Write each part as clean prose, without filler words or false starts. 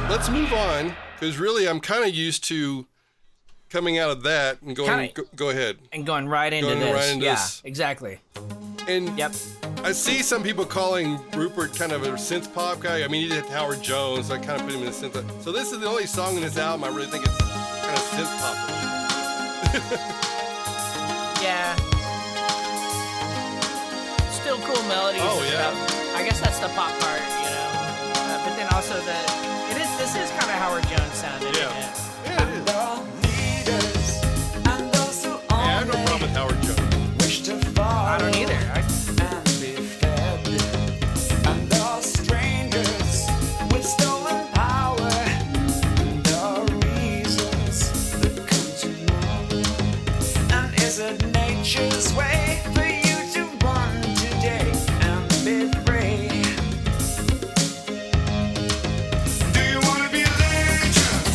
Let's move on, because really I'm kind of used to coming out of that and going, go ahead. And going right into this. Right into yeah, this. Exactly. And yep. I see some people calling Rupert kind of a synth pop guy. I mean, he did Howard Jones, so I kind of put him in the synth. So this is the only song in this album I really think it's kind of synth pop. Yeah. Still cool melodies. Oh, yeah. I guess that's the pop part, you know. But then also this is kind of Howard Jones sounding. Yeah. Yeah. Yeah, it is. I have no problem with Howard Jones. I don't either. Nature's way for you to run today and be free. Do you want to be a legend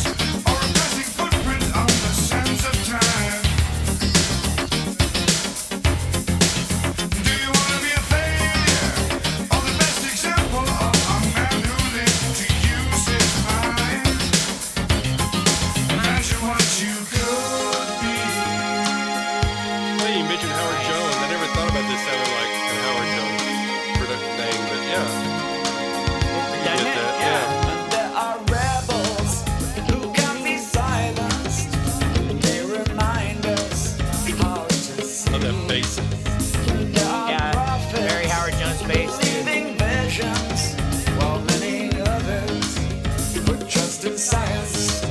or a passing footprint on the sands of time? Do you want to be a failure or the best example of a man who lived to use his mind? Imagine what you could be. You mentioned Howard Jones. I never thought about this sounding like a Howard Jones production thing, but yeah. I get that. Yeah. There are rebels who can be silenced. They remind us how to see. Oh, that bass. Yeah, very Howard Jones bass. Leaving visions while many others put trust in science.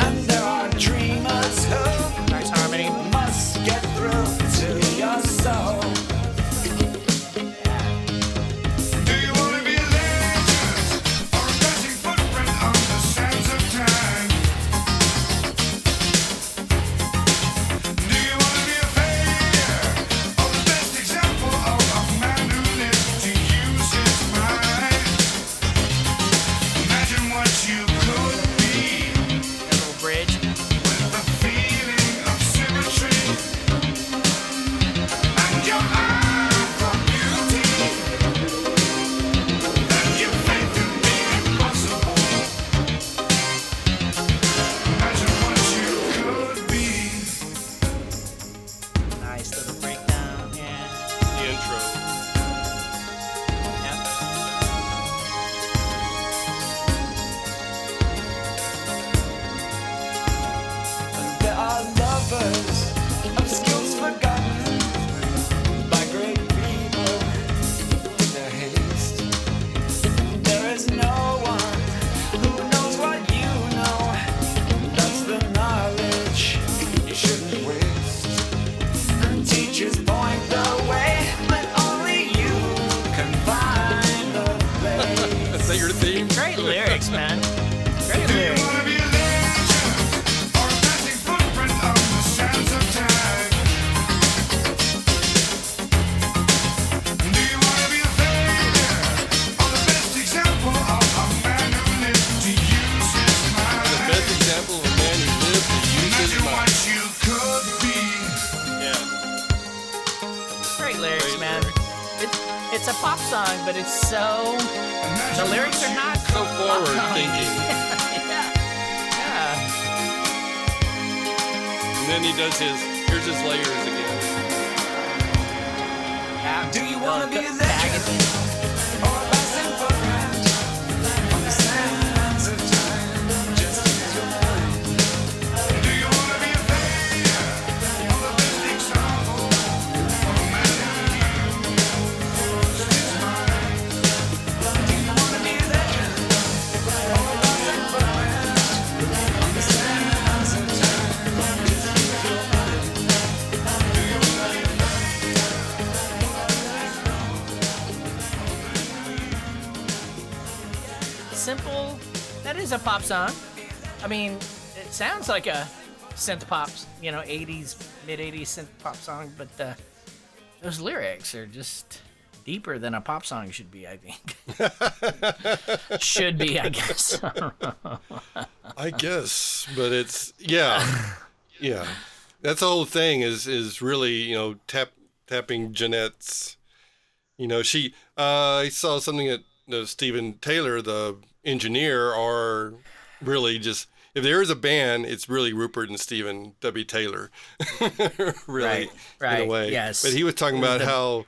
And there are dreamers who nice harmony. must get through to your soul. Do you want to be a legend or a passing footprint on the sands of time? Do you want to be a failure or the best example of a man who lived to use his mind? Imagine what you could be That little bridge. with the feeling of symmetry and your eye for beauty, and your faith in the impossible. Imagine what you could be. Nice little breakdown. Yeah. The intro. Yep. There are lovers of skills forgotten by great people in their haste. There is no one who knows what you know. That's the knowledge you shouldn't waste. And teachers point the way, but only you can find the place. Is that your theme? Great lyrics, man. Great Do you lyrics. want to be a legend or a passing footprint on the sands of time? Do you want to be a failure or the best example of a man who lived to use his The mind? best example of a man who lived to use his Imagine what mind. you could be. Yeah. Great lyrics, Great man. lyrics. It's a pop song, but it's so. The lyrics are not So forward thinking. Yeah. And then he does here's his layers again. Yeah. Do you want to be a Tag legend it. or a passing footprint on the sands of time? Just use your mind. Do you want to be a failure or the best example of a man who used his mind? Do you want to be a legend or a passing footprint on the sands of time? Just use your mind. Do you want to be a Simple. That is a pop song. I mean, it sounds like a synth pop, 80s, mid 80s synth pop song, but those lyrics are just deeper than a pop song should be, I think. Should be, I guess. I guess, but it's, yeah. Yeah, that's the whole thing. Is really, you know, tapping Jeanette's. You know, I saw something that Steven Taylor, the engineer, are really just. If there is a band, it's really Rupert and Stephen W. Taylor, really, right, in a way. yes. But he was talking about how,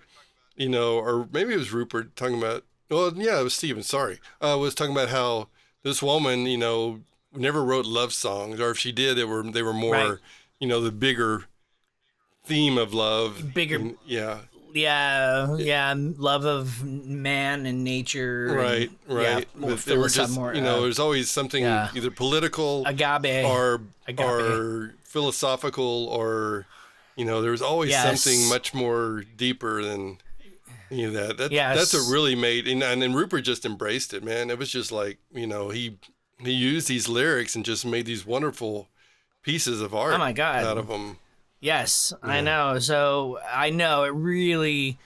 you know, or maybe it was Rupert talking about. Well, yeah, it was Stephen. Sorry, was talking about how this woman, you know, never wrote love songs, or if she did, they were more, Right. you know, the bigger theme of love. Bigger- and- yeah. Yeah, love of man and nature. Right, and, right. Yeah, more But they were just, more, you know, there's always something yeah. either political agave. or Agave. philosophical, or, you know, there was always Yes. something much more deeper than, you know, that. Yes. That's what really made, and Rupert just embraced it, man. It was just like, you know, he used these lyrics and just made these wonderful pieces of art Oh my God. out of them. Yes, I know. So I know it really.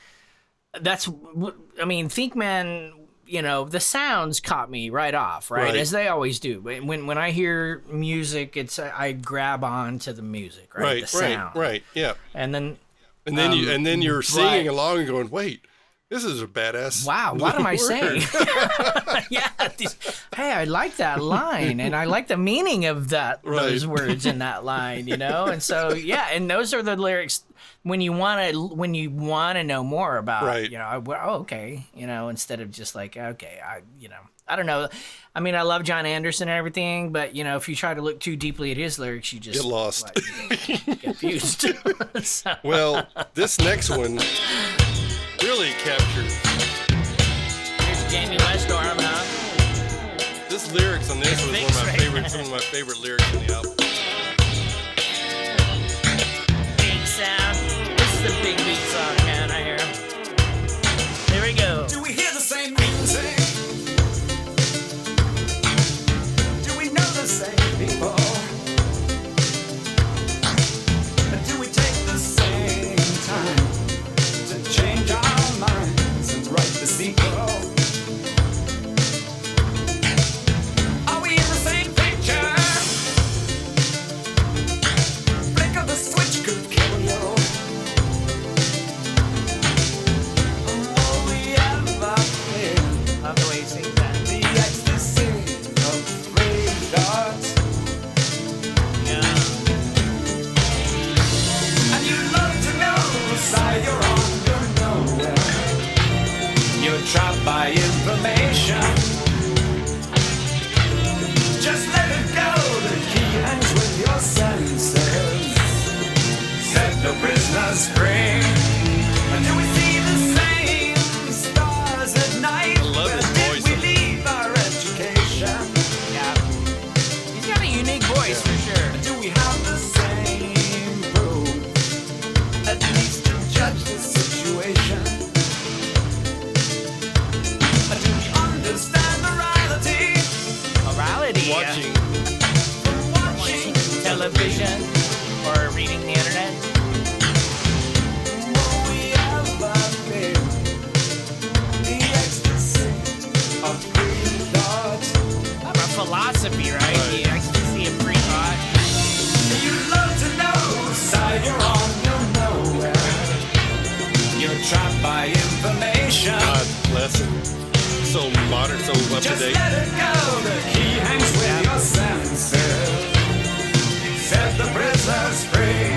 I mean, Thinkman. You know, the sounds caught me right off, right? Right. As they always do. When I hear music, I grab on to the music, right? Right, The sound. right, yeah. And then And then you're singing right. along and going, wait, this is a badass. wow, what am I word." saying? Yeah. Hey, I like that line, and I like the meaning of those Right. words in that line, you know. And so, yeah, and those are the lyrics when you want to know more about, Right. you know. Okay, you know, instead of just like, okay, I don't know. I mean, I love John Anderson and everything, but you know, if you try to look too deeply at his lyrics, you just Get lost. you get confused. So, Well, this next one really captures here's Jamie Westorm, huh? this lyrics on this was one of my favorite, some of my favorite lyrics on the album. Big sound. This is the big beat song, man. I hear. Here we go. Do we hear the same music? Do we know the same people? Do we take the same time to change our minds and write the sequel? Are we in the same picture? Flick of the switch could kill you. Will we ever feel Love the way he sings that. the ecstasy of free thought? Yeah. And you love to know, side you're on, you're nowhere. You're trapped by information. Just let it go, the key hangs with your senses. Set the prisoners free. And do we see the same stars at night? I love his Where voice. did we leave our education? Yeah. He's got a unique voice for sure. Do we have the same proof? At least to judge the situation. Do we understand morality Morality. Watching, from watching Television or reading the internet. Will we ever feel the ecstasy of free thought? About philosophy, right? The ecstasy of free thought. You love to know, side you're on, you're nowhere. You're trapped by information. God bless him. So modern, so up to Just date. let it go, the key hangs with your senses. Set the prisoners free.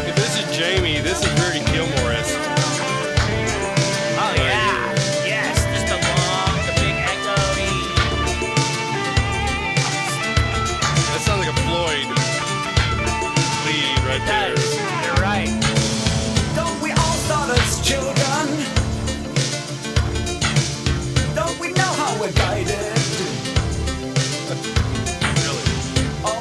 If this is Jamie, this is very Gilmore-esque. Oh yeah. Yes. Just the long, the big echoey. That sounds like a Floyd lead right there. Does. You're right. Don't we all start as children? Don't we know how we're guided? Really. Or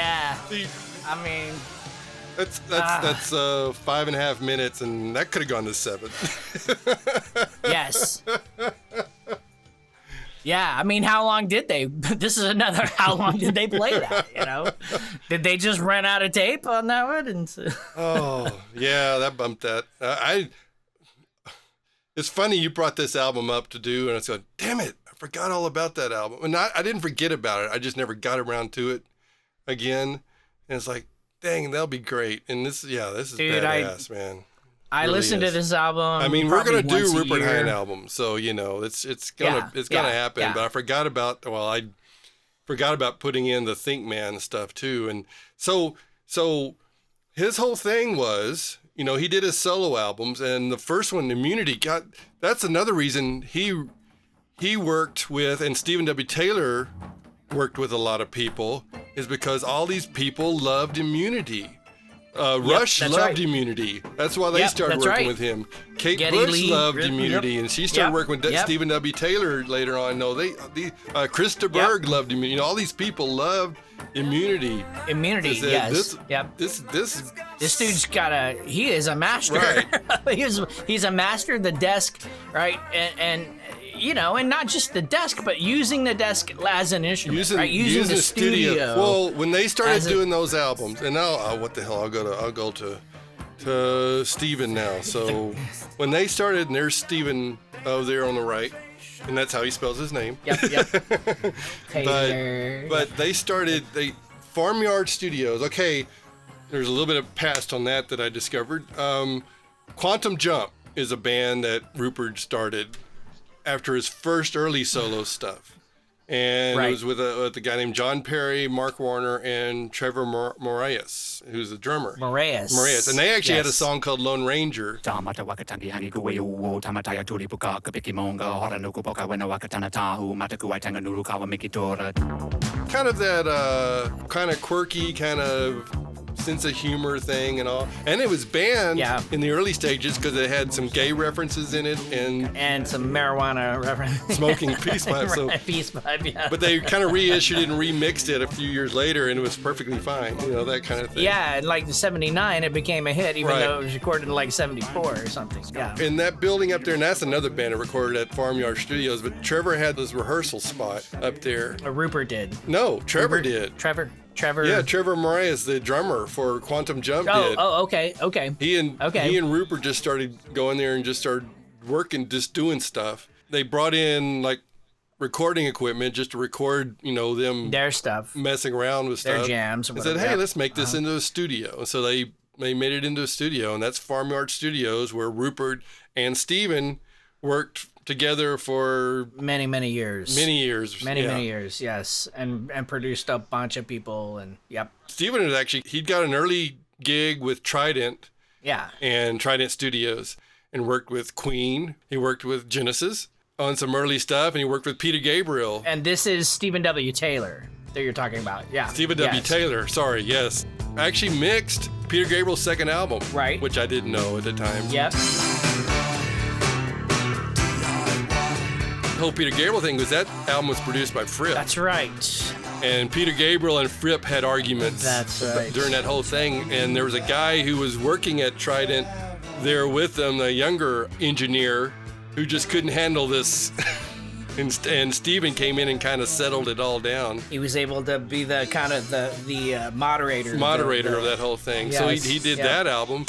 Yeah. See, I mean, that's 5.5 minutes, and that could have gone to 7. yes. Yeah, I mean, how long did they? This is another. How long did they play that? You know, did they just run out of tape on that one? And Oh, yeah, that bumped that. It's funny you brought this album up to do, and I was going, damn it, I forgot all about that album. And I didn't forget about it. I just never got around to it again. And it's like, dang, that'll be great. And this is Dude, badass, man. I Really listened to is. this album. I mean, we're gonna probably do once a Rupert year. Hine album, so you know it's gonna happen. yeah. But I forgot about putting in the Thinkman stuff too, and so his whole thing was, you know, he did his solo albums, and the first one, Immunity, that's another reason he worked with, and Stephen W. Taylor worked with a lot of people, is because all these people loved Immunity. Rush that's loved right. Immunity. That's why they Yep, started that's working right. with him. Kate Geddy Bush Lee, loved yep, Immunity, and she started yep, working with yep. Stephen W. Taylor later on. No, Krista Berg loved Immunity. You know, all these people loved Immunity. Immunity, They said, yes. Yep. This This dude's he is a master. Right. he's a master of the desk, right? And you know, and not just the desk, but using the desk as an instrument, right? Using the studio. Well, when they started as a- doing those albums, and now what the hell? I'll go to Stephen now. So when they started, and there's Stephen there on the right, and that's how he spells his name. Yep. Taylor. But they started Farmyard Studios. Okay, there's a little bit of past on that I discovered. Quantum Jump is a band that Rupert started after his first early solo stuff. And Right. it was with a guy named John Perry, Mark Warner, and Trevor Moraes, who's the drummer. Moraes. And they actually had a Yes. song called Lone Ranger. Tamata wakatangi hangi kuwe uo tamataya turi puka kapiki monga hora nuku poka wena wakatana tahu mataku aitanga nuru kawa mikitora. Kind of that kind of quirky, kind of sense of humor thing and all. And it was banned in the early stages because it had some gay references in it and some marijuana reference. Smoking peace pipe. So, peace pipe, yeah. but they kind of reissued it and remixed it a few years later, and it was perfectly fine. You know, that kind of thing. Yeah, and like in '79, it became a hit, even Right. though it was recorded in like '74 or something. Yeah. And that building up there, and that's another band that recorded at Farmyard Studios, but Trevor had this rehearsal spot up there. Rupert did. No, Trevor did. Trevor. Yeah, Trevor Moraes, the drummer for Quantum Jump, did. Oh, okay. He He and Rupert just started going there and just started working, just doing stuff. They brought in like recording equipment just to record, you know, them their stuff, messing around with their stuff. jams. Or They whatever. said, hey, let's make this into a studio. So they made it into a studio, and that's Farmyard Studios, where Rupert and Stephen worked together for many years. Many years, Yes, and produced a bunch of people, and yep. Stephen had he'd got an early gig with Trident. Yeah. And Trident Studios, and worked with Queen. He worked with Genesis on some early stuff, and he worked with Peter Gabriel. And this is Stephen W. Taylor that you're talking about. Yeah. Stephen W. Taylor, sorry, yes. I actually mixed Peter Gabriel's second album. Right. Which I didn't know at the time. Yep. The whole Peter Gabriel thing was that album was produced by Fripp. That's right. And Peter Gabriel and Fripp had arguments That's right. during that whole thing. And there was a guy who was working at Trident there with them, a younger engineer, who just couldn't handle this. And Stephen came in and kind of settled it all down. He was able to be the kind of the moderator. Of that whole thing. Yes, So he did that album.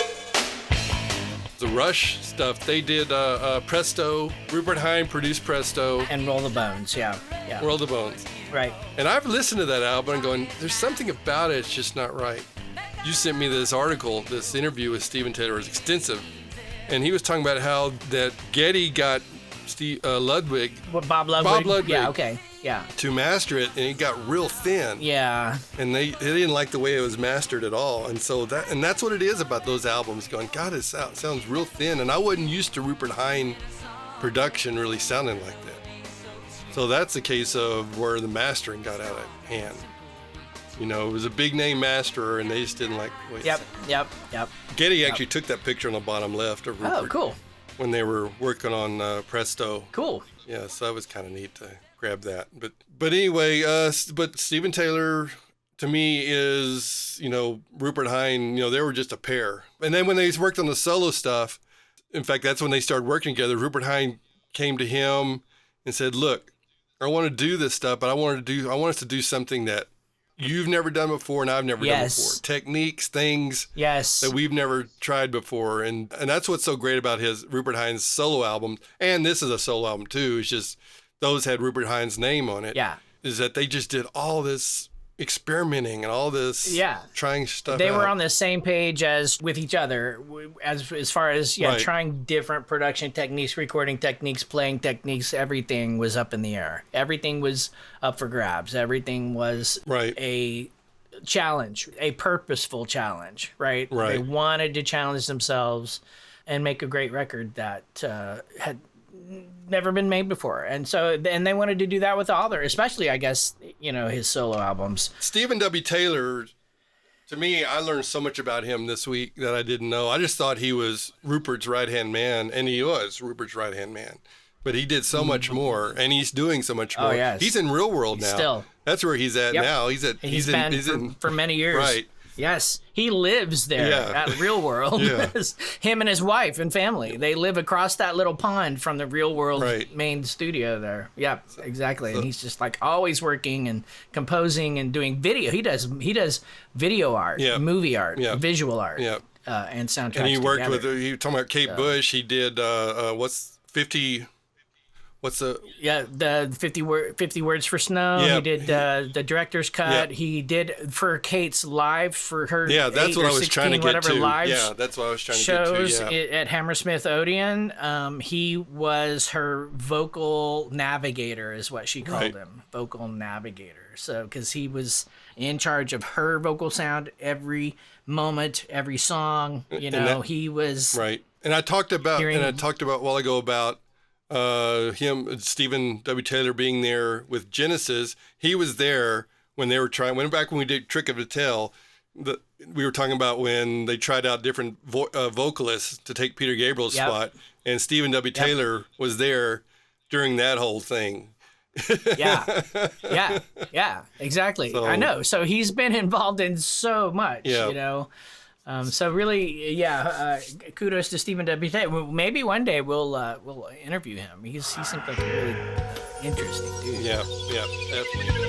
The Rush stuff, they did Presto. Rupert Hine produced Presto. And Roll the Bones, yeah. Roll the Bones. Right. And I've listened to that album and going, there's something about it, it's just not right. You sent me this article, this interview with Stephen Taylor, it was extensive. And he was talking about how that Geddy got Ludwig. Bob Ludwig? Bob Ludwig. Yeah, okay. Yeah. To master it, and it got real thin. Yeah. And they didn't like the way it was mastered at all. And so that's what it is about those albums, going, God, it sounds real thin. And I wasn't used to Rupert Hine production really sounding like that. So that's a case of where the mastering got out of hand. You know, it was a big name masterer, and they just didn't like the way it sounded. Yep. Getty actually took that picture on the bottom left of Rupert. Oh, cool. When they were working on Presto. Cool. Yeah, so that was kind of neat to grab that. But anyway, but Stephen Taylor to me is, Rupert Hine, they were just a pair. And then when they worked on the solo stuff, in fact, that's when they started working together. Rupert Hine came to him and said, look, I want to do this stuff, but I want us to do something that you've never done before and I've never done before. Techniques, things that we've never tried before. And that's what's so great about Rupert Hine's solo album. And this is a solo album too. It's just those had Rupert Hine's name on it. Yeah. Is that they just did all this experimenting and all this trying stuff They out. were on the same page as with each other as far as trying different production techniques, recording techniques, playing techniques. Everything was up in the air. Everything was up for grabs. Everything was a challenge, a purposeful challenge, right? They wanted to challenge themselves and make a great record that had never been made before. And they wanted to do that with all their, especially, I guess, his solo albums. Stephen W. Taylor, to me, I learned so much about him this week that I didn't know. I just thought he was Rupert's right-hand man, and he was Rupert's right-hand man. But he did so much more, and he's doing so much more. Oh, yes. He's in Real World now. Still. That's where he's at now. He's been for many years. Right. Yes, he lives there at Real World. Him and his wife and family. They live across that little pond from the Real World main studio there. Yeah, exactly. And he's just like always working and composing and doing video. He does video art, movie art, visual art, and soundtracks. And he worked together. you talking about Kate Bush. He did the 50 Words for Snow. He did the director's cut. He did for Kate's live for her. Yeah, that's what I was trying to get to. Live that's what I was trying to shows get to. At Hammersmith Odeon. He was her vocal navigator, is what she called him, vocal navigator. So because he was in charge of her vocal sound every moment, every song. He was right. And I talked about a while ago about Stephen W. Taylor being there with Genesis. He was there when they were back when we did Trick of the Tail. We were talking about when they tried out different vocalists to take Peter Gabriel's spot, and Stephen W. Taylor was there during that whole thing. yeah, exactly. So, I know. So he's been involved in so much, So really, kudos to Stephen W. Taylor. Maybe one day we'll interview him. He seems like a really interesting dude. Yeah, definitely.